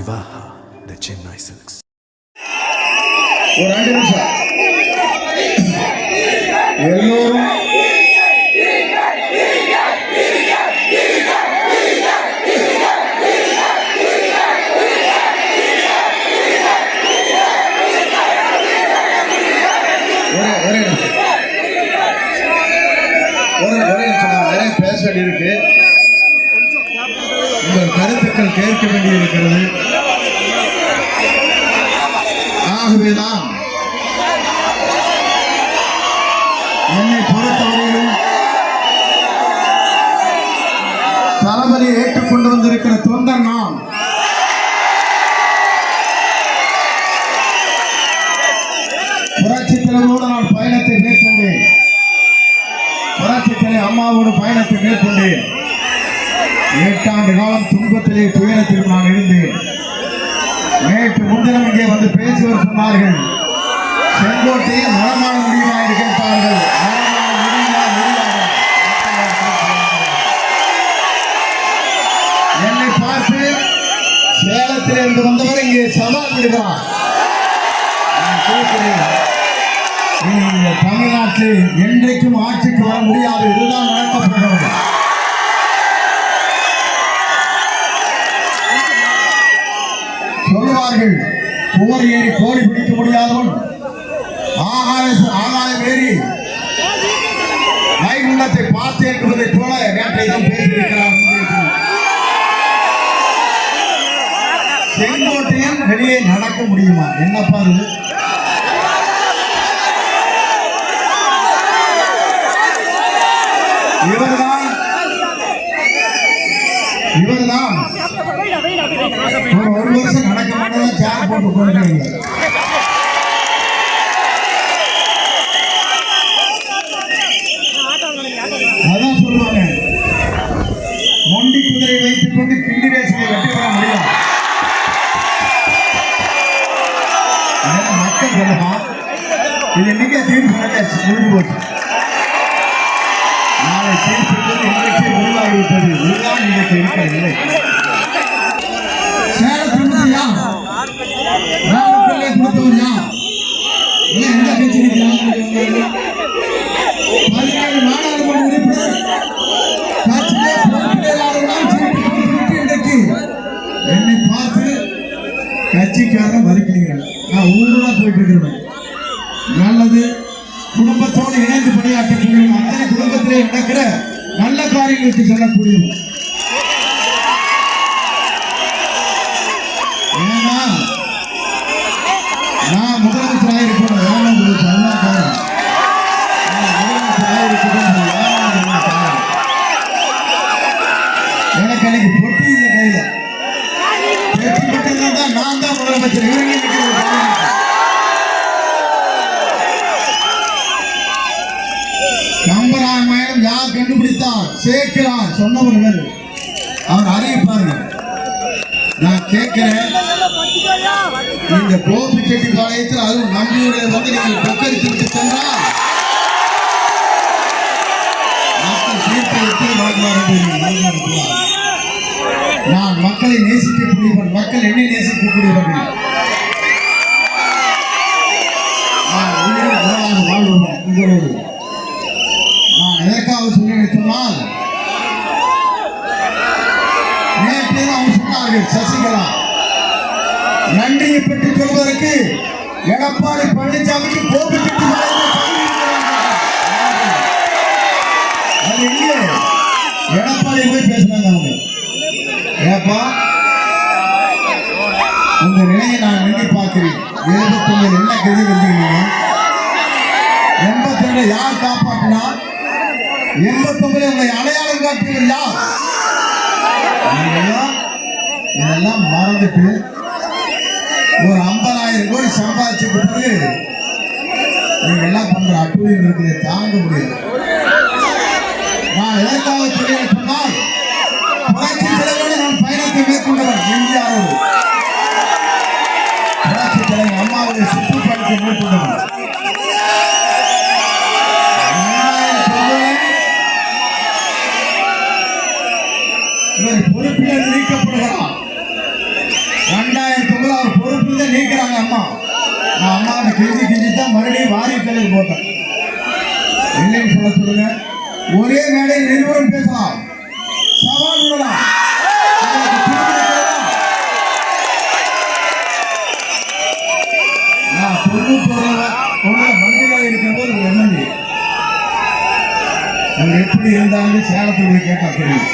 Vivaha, the Chennai Silks. ஒரு 2 நிமிஷம் எல்லோரும் நிறைய பேச வேண்டியிருக்கு. உங்கள் கருத்துக்கள் கேட்க வேண்டியிருக்கிறது. ஆகவேதான் என்னை பொறுத்தவரையிலும் தளபதியை ஏற்றுக்கொண்டு வந்திருக்கிற தொண்டன் நான். புரட்சி தலைவரோடு நான் பயணத்தை மேற்கொண்டேன். புரட்சி தலைவர் அம்மாவோடு பயணத்தை மேற்கொண்டேன். 8 ஆண்டு காலம் துன்பத்திலே துயரத்தில் நான் இருந்தேன். நேற்று முன்தினம் இங்கே வந்து பேசுவர் சொன்னார்கள், செங்கோட்டையை மரமான முடியுமா என்று கேட்டார்கள். என்னை பார்த்து சேலத்தில் இருந்து வந்தவர் இங்கே சவால் விடுகிறார். நான் கேட்கிறேன், தமிழ்நாட்டில் என்றைக்கும் ஆட்சிக்கு வர முடியாது. இதுதான் நடக்கப்படுகிறது. சொல்லுவார்கள், போர் ஏறி கோழி பிடிக்க முடியாதவன் ஆகாயம் ஏறி வைகுண்டத்தை பார்த்தேன் என்பதை போல நேற்றை தான் பேசியிருக்கிறார். செங்கோட்டையன் வெளியே நடக்க முடியுமா? என்னப்பா இது? இவர்தான் ஒரு வருஷம் நடக்க மாட்டேன் சேர் போட்டு கொண்டு அதான் சொல்லுவாங்க, மொண்டி குதிரை வைத்துக் கொண்டு கிண்டி ரேசியை வெட்டி வர முடியும். மக்கள் சொல்லுமா, இது இன்னைக்கே தீர்ப்பு நடக்காச்சு, முடிஞ்சு போச்சு. நாளை தீர்ப்பு இன்றைக்கே உருவாகிவிட்டது. இதுதான் இன்றைக்கு இருக்கவில்லை. சேலத்திலிருந்து யார் ராமக்கல்லே கொடுத்தவர் யார்? எந்த கட்சி 17 நாடாளுமன்ற உறுப்பினர் கட்சியிலே பொறுப்பில்லாதவர்கள் சீட்டு கொடுத்துவிட்டு இன்றைக்கு என்னை பார்த்து கட்சிக்காரன் மறுக்கிறீர்கள். நான் ஊருடா போயிட்டு இருக்கிறேன். நல்லது, குடும்பத்தோடு இணைந்து பணியாற்றக்கூடிய அத்தனை குடும்பத்திலே நடக்கிற நல்ல காரியங்களுக்கு செல்லக்கூடியது. ஏன்னா நான் முதலமைச்சராக இருக்கணும். எனக்கு அன்னைக்கு பொட்டி இந்த கையில வெற்றி பெற்றதான் நான் தான் முதலமைச்சர். கம்பராமாயணம் யார் கண்டுபிடித்தார்? சேர்க்கிறார் சொன்னவர்கள். அவர் அறிவிப்பார்கள். நான் கேட்கிறேன், இந்த கோபிச்செட்டிப்பாளையத்தில் அதுவும் நம்பியூரில் வந்து நீங்கள் கொக்கரித்து விட்டு சென்றால் மக்கள் தீர்ப்பை எப்படி வாங்குவார்கள்? நான் மக்களை நேசிக்கக்கூடியவன், மக்கள் என்னை நேசிக்கக்கூடியவர்கள். நான் உயிரில் உறவாக வாழ்வோம் உங்களோடு. நான் எதற்காக சொன்னேன் சொன்னால், நேற்று அவர் சொன்னார்கள், சசிகலா நன்றியை பற்றி சொல்வதற்கு எடப்பாடி பழனிசாமிக்கு அது எங்கே எடப்பாடி போய் பேசினாங்க. அவங்க ஏப்பா, உங்க நிலையை நான் எண்ணி பார்க்கிறேன். 79 என்ன கெதி வந்தீங்க? 82 யார் காப்பாற்றினா? 89 உங்களை அடையாளம் காட்டியவர் யார்? இதெல்லாம் மறந்துட்டு ஒரு 50,000 கோடி சம்பாதிச்சுட்டு பிறகு நீங்க எல்லாம் பண்ற அட்டுழியம் இருக்கிறத தாங்க முடியாது. நான் எதற்காக சொல்லி சொன்னால், புரட்சி தலைவரோடு நான் பயணத்தை மேற்கொண்டவன். எம்ஜிஆரோடு புரட்சி தலைவர் அம்மாவுடைய சுற்றுப்பயணத்தை மேற்கொண்டவன். இவர் பொறுப்பிலிருந்து நீக்கப்படுகிறார். ஒரே மேடையில் இருவரும் பேசலாம், சவால் விடலாம். நான் 91 மந்திரியாக இருக்கிற போது ஒரு எம்எல்ஏ அவர் எப்படி இருந்தாலும் சேலத்தில் போய் கேட்டா தெரியும்.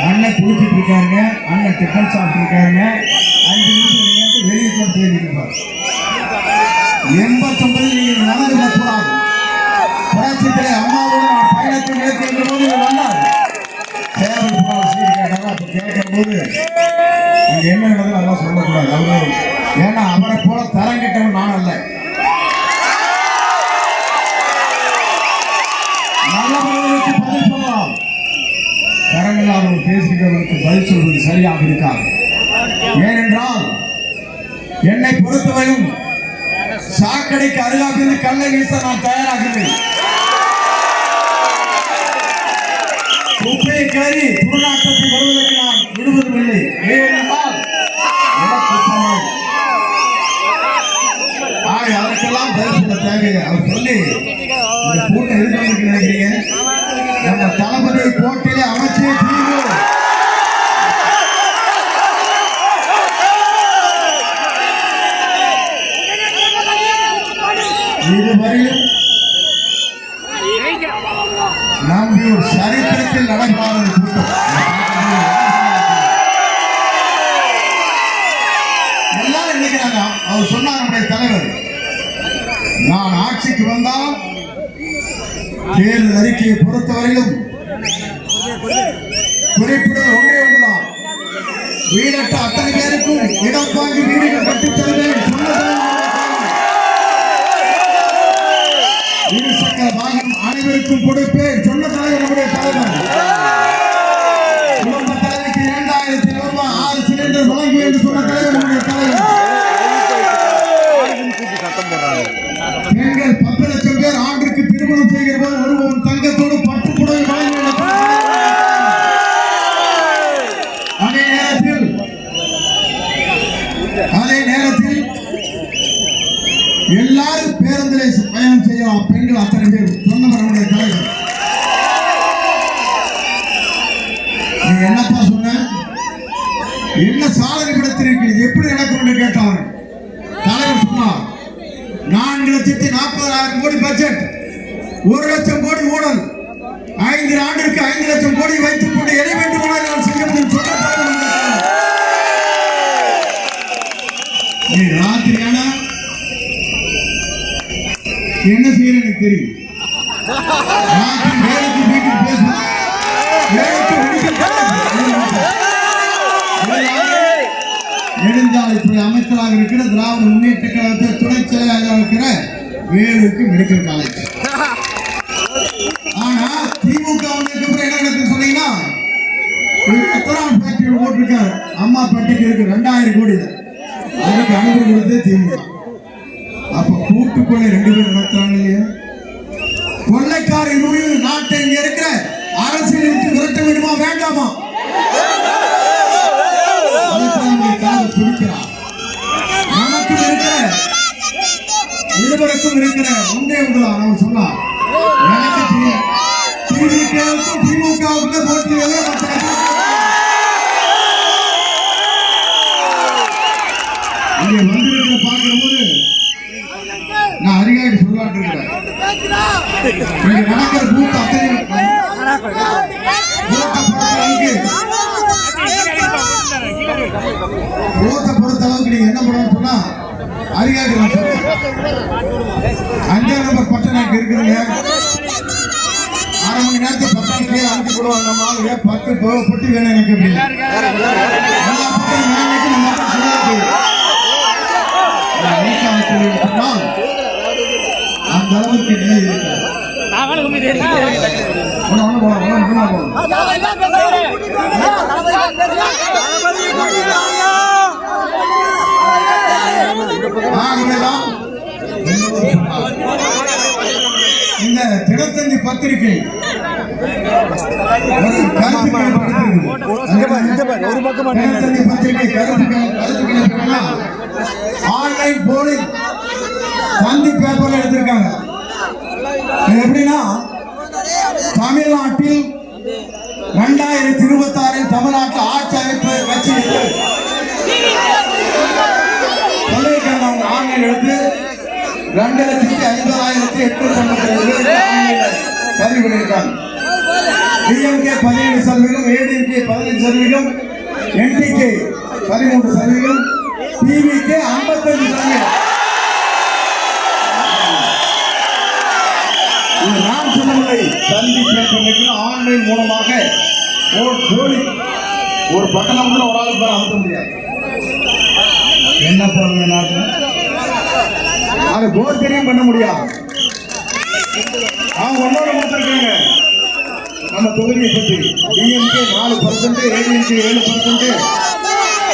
அண்ணன் குளிச்சுட்டு இருக்காருங்க, அண்ணன் டிஃபன் சாப்பிட்டு இருக்காருங்க, 5 நிமிஷம் வெளியே கொண்டு போயிருப்பார். 89 நீங்கள் நடந்து விடக்கூடாது. புரட்சித்திலே அம்மாவோட நான் பயணத்தை மேற்கொண்ட போது இவர் வந்தார். சேவல் சீட்டு கேட்டாங்க. அப்ப கேட்கும் போது அங்க என்ன நடந்தது அதெல்லாம் சொல்லக்கூடாது. அவரு ஏன்னா அவரை போல தரம் கிட்டவன் நான் அல்ல. நல்லவர்களுக்கு பதில் சொல்லலாம், தரங்களாக பேசுகிறவர்களுக்கு பதில் சொல்வது சரியாக இருக்காது. ஏனென்றால் என்னை பொறுத்தவரையும் சாக்கடைக்கு அருகாமையில் கல்லை வீச நான் தயாராகிறேன். குப்பையை கறி துர்நாற்றத்தை வருவதற்கு நான் விடுவதில்லை. ஏனென்றால் அதற்கெல்லாம் பதில் சொல்ல தேவையில்லை. அவர் சொல்லி இந்த கூட்டம் இருக்க நினைக்கிறீங்க. நம்ம தளபதி கோட்டையிலே அமைச்சே தீர்வு. இதுவரையும் நம்பியூர் சரித்திரத்தில் நடக்காத கூட்டம். எல்லாரும் நினைக்கிறாங்க. அவர் சொன்னார் நம்முடைய தலைவர், நான் ஆட்சிக்கு வந்தால் தேர்தல் அறிக்கையை பொறுத்தவரையிலும் குறிப்பிடுவது ஒன்றே ஒன்றுதான், வீடற்ற அத்தனை பேருக்கும் இடம் வாங்கி வீடுகள் கட்டித் தருவேன் சொன்னது. இருசக்கர வாகனம் அனைவருக்கும் கொடுப்பேன் சொன்ன தலைவர் நம்முடைய தலைவர். குடும்ப தலைவிக்கு 2000 ரூபாய் 6 சிலிண்டர் வழங்குவேன் என்று சொன்ன தலைவர் நம்முடைய தலைவர். பெண்கள் 10 லட்சம் பேர் ஆண்டுக்கு திருமணம் செய்கிற போது ஒருவன் தங்கத்தோடு பட்டு புடவை வழங்க. அதே நேரத்தில் எல்லாரும் பேருந்திலே பயணம் செய்யலாம், பெண்கள் அத்தனை பேர் சொன்னவர் நம்முடைய தலைவர். நீ என்னப்பா சொன்ன, என்ன சாதனை படுத்திருக்கு, எப்படி நடக்கும் என்று கேட்டார். தலைவர் சொன்னார், 4,40,000 கோடி பட்ஜெட், 1 லட்சம் கோடி ஊழல், 5 ஆண்டிற்கு 5 லட்சம் கோடி வைத்துக் கொண்டு எதை வேண்டுமானால் நான் செய்ய முடியும் சொன்ன. நீ ராத்திரியானா என்ன செய்யற எனக்கு தெரியும். வேலைக்கு வீட்டுக்கு பேசுவேன், நெடுஞ்சாலைத்துறை அமைச்சராக இருக்கிற திராவிட முன்னேற்ற கழகத்தில் துணை செயலாளராக இருக்கிற வேலுக்கு மெடிக்கல் காலேஜ். ஆனா திமுக வந்ததுக்கு என்ன நடக்குன்னு சொன்னீங்கன்னா, எத்தனாம் ஃபேக்டரி போட்டிருக்காரு, அம்மா பட்டிக்கு இருக்கு 2000 கோடி, அதுக்கு அனுமதி கொடுத்தே திமுக. அப்ப கூட்டுக்கொள்ளை 2 பேர் நடத்துறாங்க இல்லையா? கொள்ளைக்கார நாட்டை இங்க இருக்கிற அரசியல் விட்டு விரட்ட வேண்டுமா வேண்டாமா? துடிக்கிறார். நமக்கும் இருக்கிற இருவருக்கும் இருக்கிற ஒன்றே ஒன்றுதான். நம்ம சொன்னார், எனக்கு திமுகவுக்கு போட்டி இங்கே வந்திருக்கிற பார்க்கிற போது நான் அறிகாடி சொல்லாட்டு இருக்கிறேன். இங்க நடக்கிற கூட்டம் அத்தனை பொறுத்த அளவுக்கு நீங்க என்ன பண்ணணும் சொன்னா, அறிகாடி 5ஆம் நம்பர் பட்டணம் இருக்கிறீங்க, 1/2 மணி நேரத்துக்கு பட்டம் கீழே அனுப்பி போடுவாங்க. நம்ம ஆளுங்க 10 பொட்டி வேணும் எனக்கு அப்படின்னு எல்லா பட்டம் மேலைக்கு நம்ம அந்த அளவுக்கு நிலை இருக்கு. இந்த தினத்தந்தி பத்திரிகை ஆன்லைன் போலிங் தந்தி பேப்பர்ல எடுத்திருக்காங்க. எப்படின்னா தமிழ்நாட்டில் 2026 தமிழ்நாட்டில் ஆட்சி அமைப்பு கட்சி சொல்லியிருக்காங்க. ஆன்லைன் எடுத்து 2,50,852 பதிவு பண்ணியிருக்காங்க. DMK 17%, ADMK 15%, NTK 13%, TVK 55%. நான் சொல்லவில்லை, சந்திப்பு ஆன்லைன் மூலமாக ஒரு பட்டணம் கூட ஒரு ஆளுக்கு அமுத்த முடியாது. என்ன பாருங்க, அது போர் தெரியும் பண்ண முடியாது. அவங்க ஒன்னோட கொடுத்துருக்காங்க நம்ம தொகுதியை பற்றி. டிஎம்கே 4%, ஏடிஎம்கே 7%,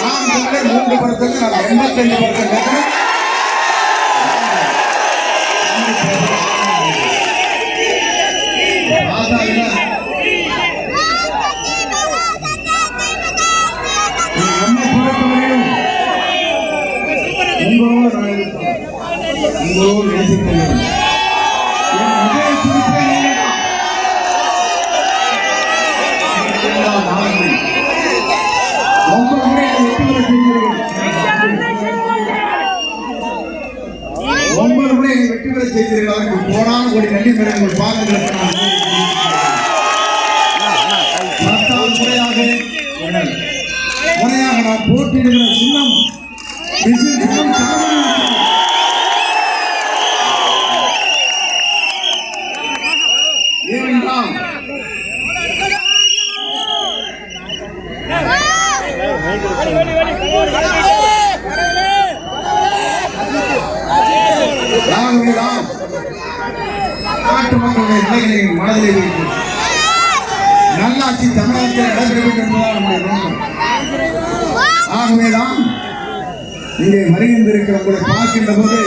நாம் 3%, நம்ம 85%. உங்களோடு நேசிக்கிறேன். வெற்றி பெற செய்திருக்கிறார்கள். போனாலும் ஒரு நன்றி பெற உங்கள் பாதங்களுக்கு முறையாக நான் போட்டியிடுகிற சின்னம் ஏனென்றால் நாட்டு மக்களுடைய நிலைகளை மனதிலே வைத்து நல்லாட்சி தமிழகத்தில் நடைபெற வேண்டும் என்பதால் நம்முடைய நோக்கம். ஆகவேதான் இங்கே வருகின்றிருக்கிற உங்களை பார்க்கின்ற போது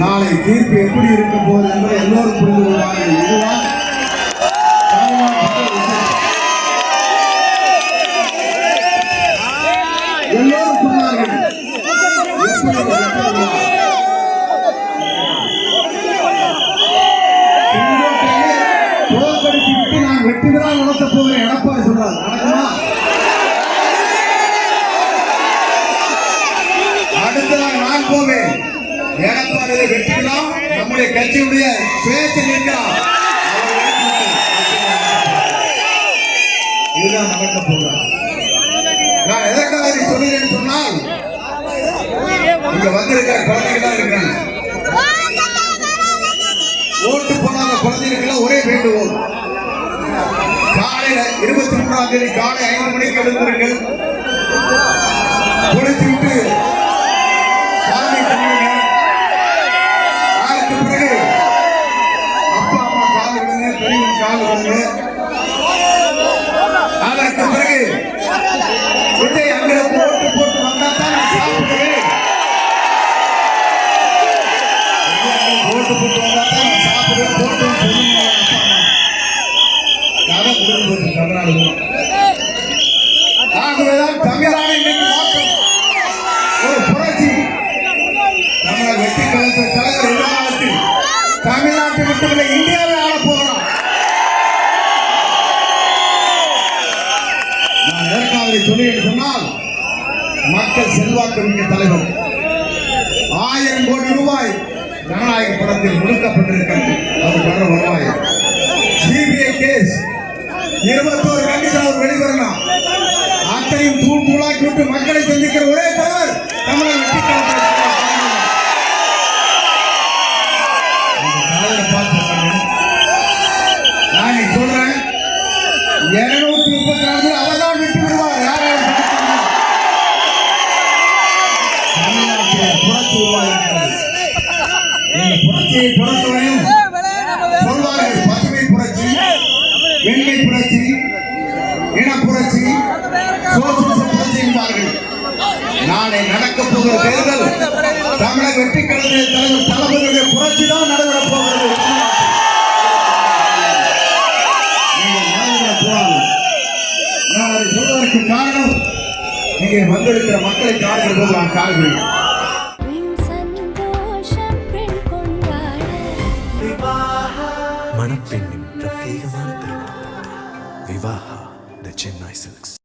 நாளை தீர்ப்பு எப்படி இருக்கும் போது என்பதை எல்லோரும் புரிந்து கொள்வார்கள். இதுதான் எல்லோரும் சொன்னார்கள். தோற்கடித்து நான் வெற்றிதான் நடத்த போகிறேன் எடப்பாடி சொல்றாரு. நடக்குமா? அடுத்ததாக நான் போவேன். எடப்பாடியை வெற்றிடலாம். நம்முடைய கட்சியுடைய சுயேட்சை நிற்கலாம். இதுதான் நடக்க போகிறார். நான் எதற்காக இதை சொல்கிறேன் சொன்னால், இங்க வந்திருக்கிற குழந்தைகள் தான் இருக்கிறாங்க. ஓட்டு போடாத குழந்தைகளுக்கு ஒரே வேண்டுகோள், காலையில 23ஆம் தேதி காலை 5 மணிக்கு எழுந்திருங்கள். குளித்து விட்டு சாமி கும்பிடுங்க. அதுக்கு பிறகு அப்பா அம்மா கால் விடுங்க, பெரியவன் கால் விடுங்க. அதற்கு பிறகு விஜய் அங்கே ஓட்டு போட்டு வந்தா தான் நான் சாப்பிடுவேன். ஓட்டு போட்டு வந்தா தான் நான் சாப்பிடுவேன். போட்டு சொல்லுங்க. கதை முடிந்து போச்சு தமிழ்நாடு. ஆகவேதான் தமிழ்நாடு இன்னைக்கு மாற்றம், ஒரு புரட்சி. தமிழக வெற்றி கழக தலைவர் எதிர்காலத்தில் தமிழ்நாட்டை மட்டுமில்லை இந்தியாவை ஆள போகிறார். நான் எதற்காக சொல்லி சொன்னால், மக்கள் செல்வாக்கு மிக்க தலைவர். 1000 கோடி ரூபாய் ஜனநாயக படத்தில் முடக்கப்பட்டிருக்கிறது. அது வர வருவாய். சிபிஐ கேஸ் 21 கண்டிஷன் அவர் வெளிவரலாம். அத்தனையும் தூள் தூளாக்கி விட்டு மக்களை சந்திக்கிற ஒரே தலைவர் தமிழக வெற்றி கழகத்தை நான் சொல்றேன். 234 அவர்தான் விட்டு விடுவார். யாராவது தமிழ்நாட்டில் புரட்சி உருவாகிறது. இந்த புரட்சியை பொறுத்தவரையும் சொல்வார்கள், பசுமை புரட்சி, வெண்மை புரட்சி, இன புரட்சி, சோசியலிச புரட்சி என்பார்கள். நாளை நடக்க போகிற தேர்தல் தமிழக வெற்றி கழக தலைவர் தளபதியுடைய புரட்சி தான் நடைபெறப் போகிறது. நான் அதை சொல்வதற்கு காரணம், இங்கே வந்திருக்கிற மக்களை காண்கிற போது நான் காண்கிறேன். மணப்பெண்ணின் Vivaha, the Chennai Silks.